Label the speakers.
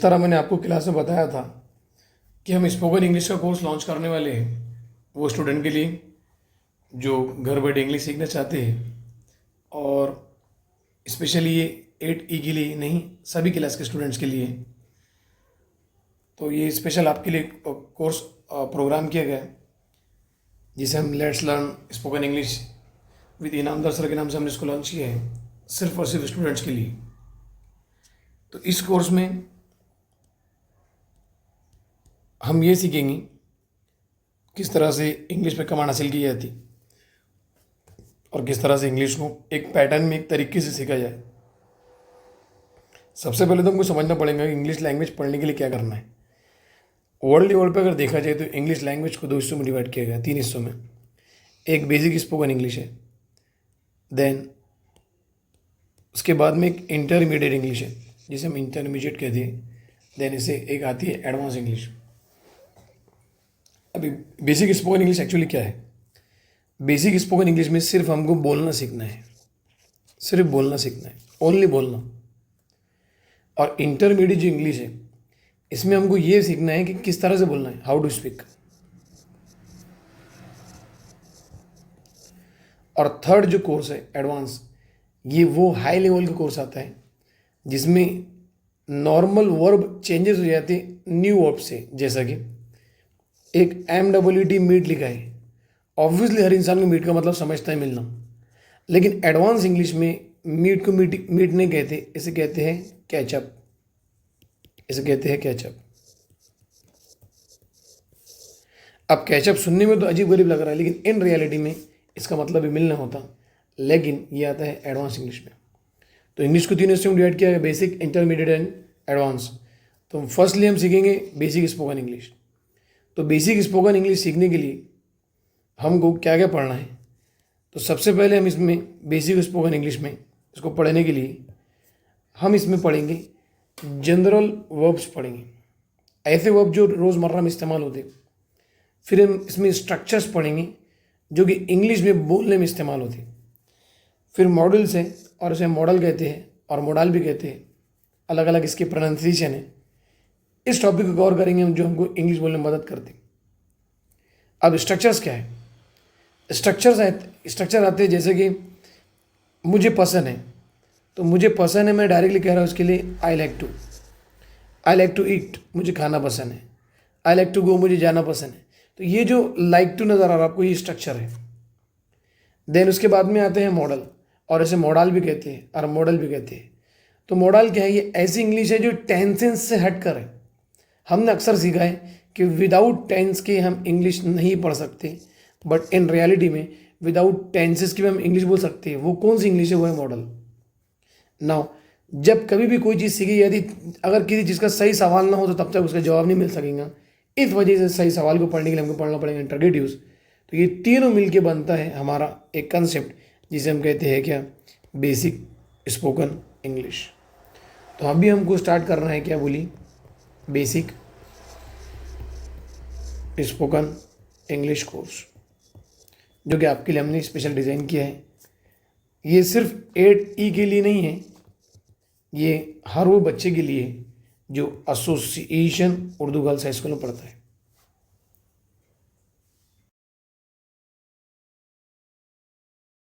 Speaker 1: तरह मैंने आपको क्लास में बताया था कि हम स्पोकन इंग्लिश का कोर्स लॉन्च करने वाले हैं वो स्टूडेंट के लिए जो घर बैठे इंग्लिश सीखना चाहते हैं, और स्पेशली ये 8E के लिए नहीं, सभी क्लास के स्टूडेंट्स के लिए। तो ये स्पेशल आपके लिए कोर्स प्रोग्राम किया गया है, जिसे हम let's learn spoken English with Inamdar sir के नाम से हमने इसको लॉन्च किया है, सिर्फ और सिर्फ स्टूडेंट्स के लिए। तो इस कोर्स में हम ये सीखेंगे किस तरह से इंग्लिश में कमांड हासिल की जाती और किस तरह से इंग्लिश को एक पैटर्न में, एक तरीके से सीखा जाए। सबसे पहले तो हमको समझना पड़ेगा कि इंग्लिश लैंग्वेज पढ़ने के लिए क्या करना है। वर्ल्ड लेवल पे अगर देखा जाए तो इंग्लिश लैंग्वेज को 2 हिस्सों में डिवाइड किया गया, 3 हिस्सों में। एक बेसिक स्पोकन इंग्लिश है, देन उसके बाद में एक इंटरमीडिएट इंग्लिश है जिसे हम इंटरमीडिएट कहते हैं, देन इसे एक आती है एडवांस इंग्लिश। अभी बेसिक स्पोकन इंग्लिश एक्चुअली क्या है? बेसिक स्पोकन इंग्लिश में सिर्फ हमको बोलना सीखना है, सिर्फ बोलना सीखना है, ओनली बोलना। और इंटरमीडिएट जो इंग्लिश है, इसमें हमको ये सीखना है कि किस तरह से बोलना है, हाउ टू स्पीक। और थर्ड जो कोर्स है एडवांस, ये वो हाई लेवल का कोर्स आता है जिसमें नॉर्मल वर्ब चेंजेस हो जाते हैं न्यू वर्ब से। जैसा कि एक MWT मीट लिखा है, ऑब्वियसली हर इंसान को मीट का मतलब समझता है मिलना, लेकिन एडवांस इंग्लिश में मीट को मीट नहीं कहते, इसे कहते हैं कैचअप, इसे कहते हैं कैचअप। अब कैचअप सुनने में तो अजीब गरीब लग रहा है, लेकिन इन रियलिटी में इसका मतलब भी मिलना होता, लेकिन ये आता है एडवांस इंग्लिश में। तो इंग्लिश को 3 हिस्सों में डिवाइड किया गया, बेसिक, इंटरमीडिएट एंड एडवांस। तो फर्स्टली हम सीखेंगे बेसिक स्पोकन इंग्लिश। तो बेसिक स्पोकन इंग्लिश सीखने के लिए हमको क्या क्या पढ़ना है? तो सबसे पहले हम इसमें बेसिक स्पोकन इंग्लिश में इसको पढ़ने के लिए हम इसमें पढ़ेंगे जनरल वर्ब्स पढ़ेंगे, ऐसे वर्ब जो रोज़मर्रा में इस्तेमाल होते। फिर हम इसमें स्ट्रक्चर्स पढ़ेंगे जो कि इंग्लिश में बोलने में इस्तेमाल होते। फिर मॉडल्स हैं, और इसे मॉडल कहते हैं और मॉडल भी कहते हैं, अलग अलग इसके प्रोनाउंसिएशन है। इस टॉपिक को कवर करेंगे हम, जो हमको इंग्लिश बोलने में मदद करते। अब स्ट्रक्चर्स क्या है? स्ट्रक्चर आते हैं जैसे कि मुझे पसंद है, तो मुझे पसंद है मैं डायरेक्टली कह रहा हूँ उसके लिए आई लाइक टू ईट, मुझे खाना पसंद है। आई लाइक टू गो, मुझे जाना पसंद है। तो ये जो लाइक टू नज़र आ रहा है आपको, ये स्ट्रक्चर है। देन उसके बाद में आते हैं मॉडल, और इसे मॉडल भी कहते हैं और मॉडल भी कहते हैं। तो मॉडल क्या है? ये ऐसी इंग्लिश है जो टेंसेंस से हट कर है। हमने अक्सर सीखा है कि विदाउट टेंस के हम इंग्लिश नहीं पढ़ सकते, बट इन रियलिटी में विदाउट टेंसेस की भी हम इंग्लिश बोल सकते हैं। वो कौन सी इंग्लिश है? वो है मॉडल। नाउ जब कभी भी कोई चीज़ सीखी, यदि अगर किसी चीज़ का सही सवाल ना हो तो तब तक उसका जवाब नहीं मिल सकेगा। इस वजह से सही सवाल को पढ़ने के लिए हमको पढ़ना पड़ेगा इंटरगेटिव्स। तो ये तीनों मिलके बनता है हमारा एक कंसेप्ट, जिसे हम कहते हैं क्या? Basic spoken English. तो अभी हमको स्टार्ट करना है, क्या बोली? बेसिक स्पोकन इंग्लिश कोर्स, जो कि आपके लिए हमने स्पेशल डिज़ाइन किया है। ये सिर्फ 8E के लिए नहीं है, ये हर वो बच्चे के लिए है जो association Urdu girls high school में पढ़ता है।